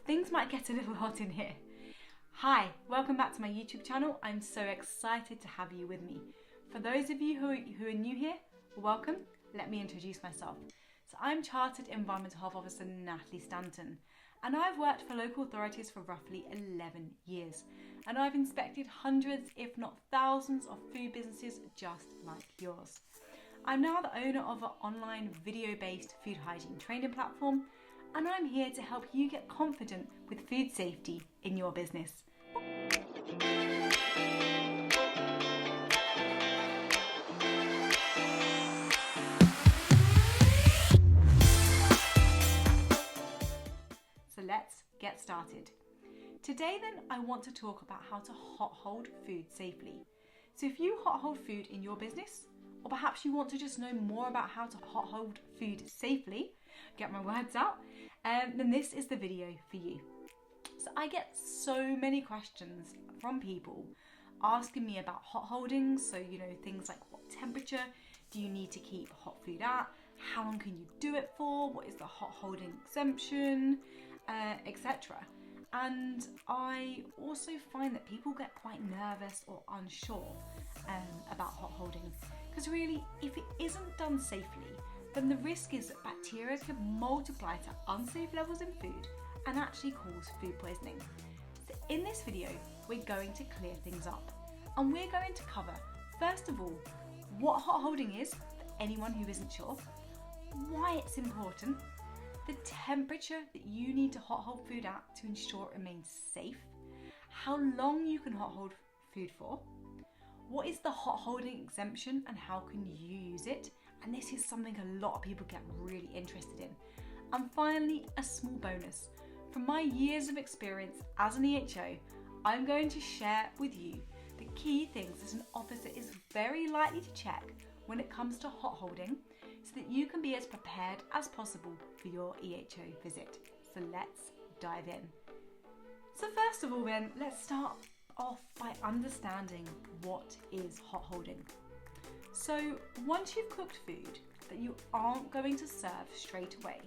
things might get a little hot in here. Hi, welcome back to my YouTube channel. I'm so excited to have you with me. For those of you who are new here, welcome. Let me introduce myself. So I'm Chartered Environmental Health Officer Natalie Stanton, and I've worked for local authorities for roughly 11 years. And I've inspected hundreds, if not thousands, of food businesses just like yours. I'm now the owner of an online video-based food hygiene training platform, and I'm here to help you get confident with food safety in your business. So let's get started. Today then, I want to talk about how to hot hold food safely. So if you hot hold food in your business, or perhaps you want to just know more about how to hot hold food safely, get my words out, then this is the video for you. So I get so many questions from people asking me about hot holding. So, things like what temperature do you need to keep hot food at? How long can you do it for? What is the hot holding exemption, etc. And I also find that people get quite nervous or unsure about hot holding, because really, if it isn't done safely, then the risk is that bacteria can multiply to unsafe levels in food and actually cause food poisoning. So in this video, we're going to clear things up, and we're going to cover, first of all, what hot holding is for anyone who isn't sure, why it's important, the temperature that you need to hot hold food at to ensure it remains safe, how long you can hot hold food for, what is the hot holding exemption and how can you use it, and this is something a lot of people get really interested in. And finally, a small bonus. From my years of experience as an EHO, I'm going to share with you the key things that an officer is very likely to check when it comes to hot holding, so that you can be as prepared as possible for your EHO visit. So let's dive in. So first of all then, let's start off by understanding what is hot holding. So once you've cooked food that you aren't going to serve straight away,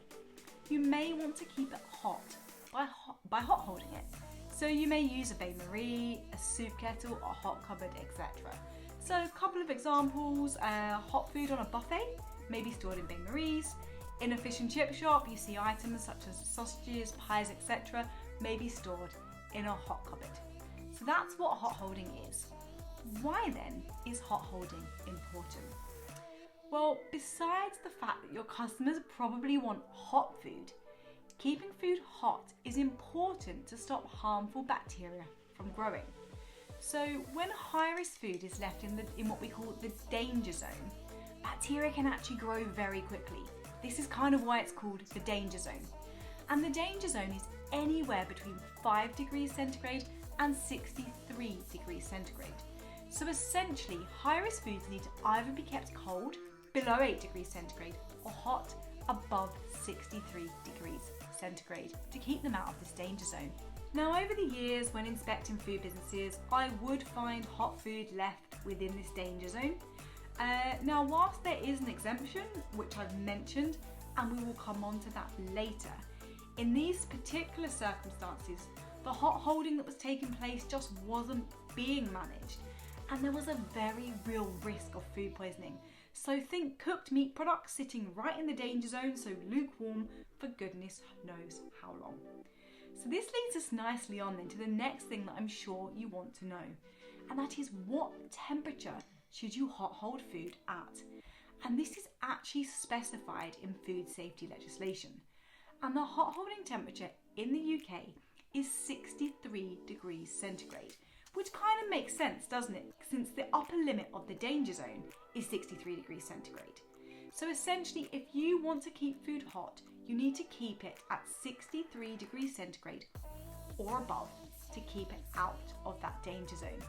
you may want to keep it hot by hot holding it. So you may use a bain-marie, a soup kettle, a hot cupboard, etc. So a couple of examples: hot food on a buffet may be stored in bain-maries. In a fish and chip shop, you see items such as sausages, pies, etc. may be stored in a hot cupboard. So that's what hot holding is. Why then is hot holding important? Well, besides the fact that your customers probably want hot food, keeping food hot is important to stop harmful bacteria from growing. So when high-risk food is left in what we call the danger zone, bacteria can actually grow very quickly. This is kind of why it's called the danger zone. And the danger zone is anywhere between 5 degrees centigrade and 63 degrees centigrade. So essentially, high-risk foods need to either be kept cold, below 8 degrees centigrade, or hot, above 63 degrees centigrade, to keep them out of this danger zone. Now, over the years, when inspecting food businesses, I would find hot food left within this danger zone. Now, whilst there is an exemption, which I've mentioned, and we will come on to that later, in these particular circumstances, the hot holding that was taking place just wasn't being managed, and there was a very real risk of food poisoning. So think cooked meat products sitting right in the danger zone, so lukewarm for goodness knows how long. So this leads us nicely on then to the next thing that I'm sure you want to know, and that is, what temperature should you hot hold food at? And this is actually specified in food safety legislation. And the hot holding temperature in the UK is 63 degrees centigrade, which kind of makes sense, doesn't it? Since the upper limit of the danger zone is 63 degrees centigrade. So essentially, if you want to keep food hot, you need to keep it at 63 degrees centigrade or above to keep it out of that danger zone.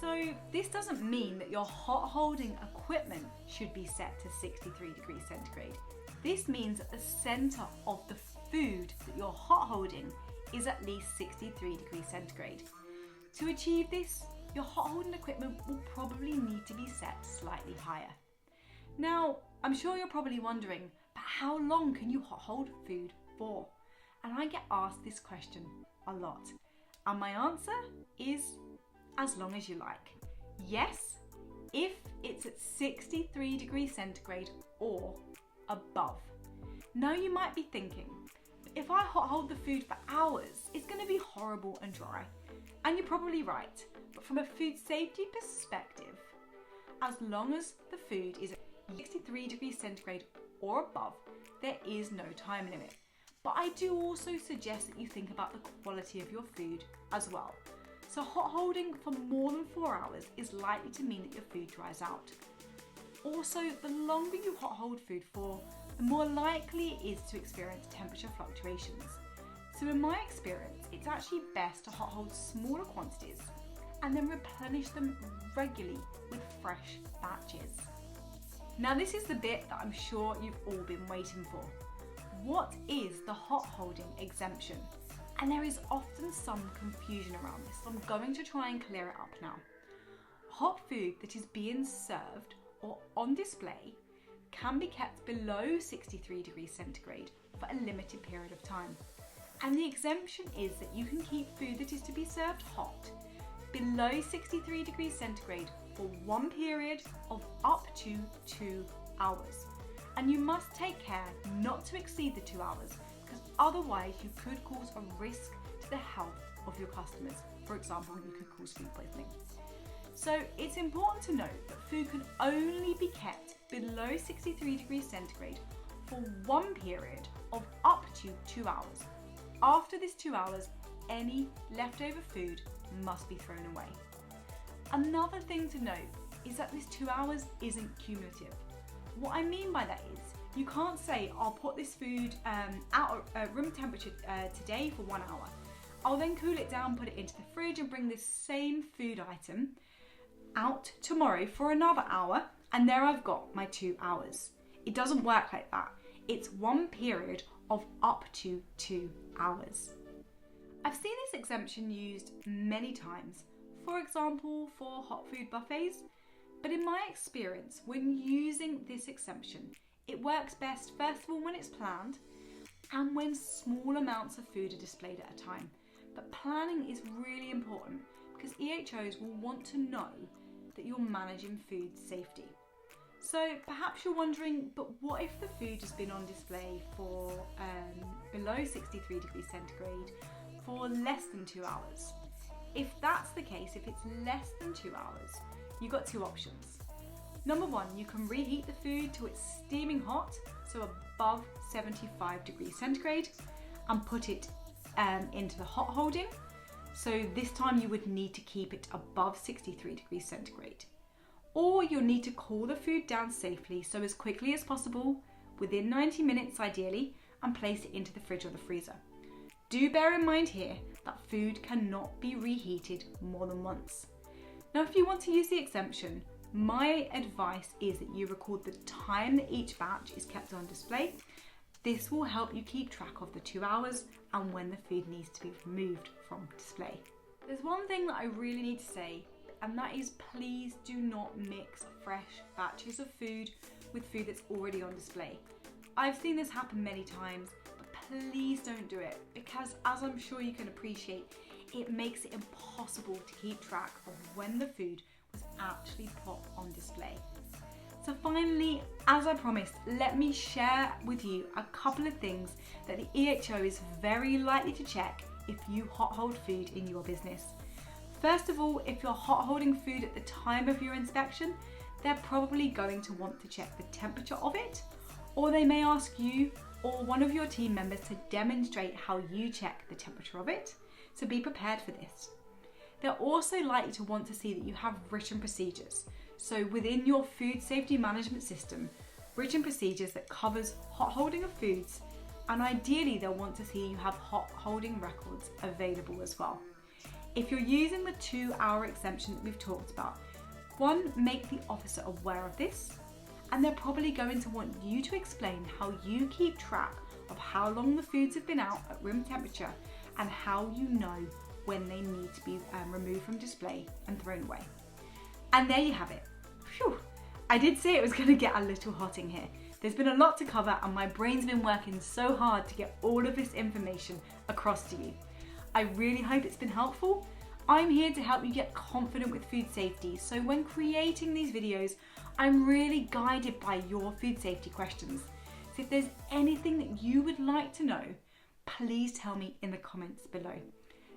So this doesn't mean that your hot holding equipment should be set to 63 degrees centigrade. This means that the center of the food that you're hot holding is at least 63 degrees centigrade. To achieve this, your hot holding equipment will probably need to be set slightly higher. Now, I'm sure you're probably wondering, but how long can you hot hold food for? And I get asked this question a lot. And my answer is as long as you like. Yes, if it's at 63 degrees centigrade or above. Now you might be thinking, if I hot hold the food for hours, it's going to be horrible and dry. And you're probably right. But from a food safety perspective, as long as the food is at 63 degrees centigrade or above, there is no time limit. But I do also suggest that you think about the quality of your food as well. So hot holding for more than 4 hours is likely to mean that your food dries out. Also, the longer you hot hold food for, the more likely it is to experience temperature fluctuations. So in my experience, it's actually best to hot hold smaller quantities and then replenish them regularly with fresh batches. Now this is the bit that I'm sure you've all been waiting for. What is the hot holding exemption? And there is often some confusion around this, so I'm going to try and clear it up now. Hot food that is being served or on display can be kept below 63 degrees centigrade for a limited period of time. And the exemption is that you can keep food that is to be served hot below 63 degrees centigrade for one period of up to 2 hours. And you must take care not to exceed the 2 hours, because otherwise you could cause a risk to the health of your customers. For example, you could cause food poisoning. So it's important to note that food can only be kept below 63 degrees centigrade for one period of up to 2 hours. After this 2 hours, any leftover food must be thrown away. Another thing to note is that this 2 hours isn't cumulative. What I mean by that is, you can't say, I'll put this food out at room temperature today for 1 hour. I'll then cool it down, put it into the fridge and bring this same food item out tomorrow for another hour, and there I've got my 2 hours. It doesn't work like that. It's one period of up to 2 hours. I've seen this exemption used many times, for example, for hot food buffets, but in my experience, when using this exemption, it works best, first of all, when it's planned and when small amounts of food are displayed at a time. But planning is really important because EHOs will want to know that you're managing food safety. So perhaps you're wondering, but what if the food has been on display for below 63 degrees centigrade for less than 2 hours? If that's the case, if it's less than 2 hours, you've got two options. Number one, you can reheat the food till it's steaming hot, so above 75 degrees centigrade, and put it into the hot holding. So this time you would need to keep it above 63 degrees centigrade. Or you'll need to cool the food down safely, so as quickly as possible, within 90 minutes ideally, and place it into the fridge or the freezer. Do bear in mind here that food cannot be reheated more than once. Now, if you want to use the exemption, my advice is that you record the time that each batch is kept on display. This will help you keep track of the 2 hours and when the food needs to be removed from display. There's one thing that I really need to say, and that is please do not mix fresh batches of food with food that's already on display. I've seen this happen many times, but please don't do it, because as I'm sure you can appreciate, it makes it impossible to keep track of when the food was actually put on display. So finally, as I promised, let me share with you a couple of things that the EHO is very likely to check if you hot hold food in your business. First of all, if you're hot holding food at the time of your inspection, they're probably going to want to check the temperature of it, or they may ask you or one of your team members to demonstrate how you check the temperature of it, so be prepared for this. They're also likely to want to see that you have written procedures. So within your food safety management system, written procedures that covers hot holding of foods, and ideally they'll want to see you have hot holding records available as well. If you're using the 2 hour exemption that we've talked about, one, make the officer aware of this, and they're probably going to want you to explain how you keep track of how long the foods have been out at room temperature and how you know when they need to be removed from display and thrown away. And there you have it. Phew. I did say it was going to get a little hot in here, There's been a lot to cover and my brain's been working so hard to get all of this information across to you. I really hope it's been helpful. I'm here to help you get confident with food safety, so when creating these videos, I'm really guided by your food safety questions. So if there's anything that you would like to know, please tell me in the comments below.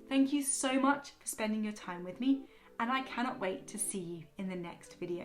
Thank you so much for spending your time with me, and I cannot wait to see you in the next video.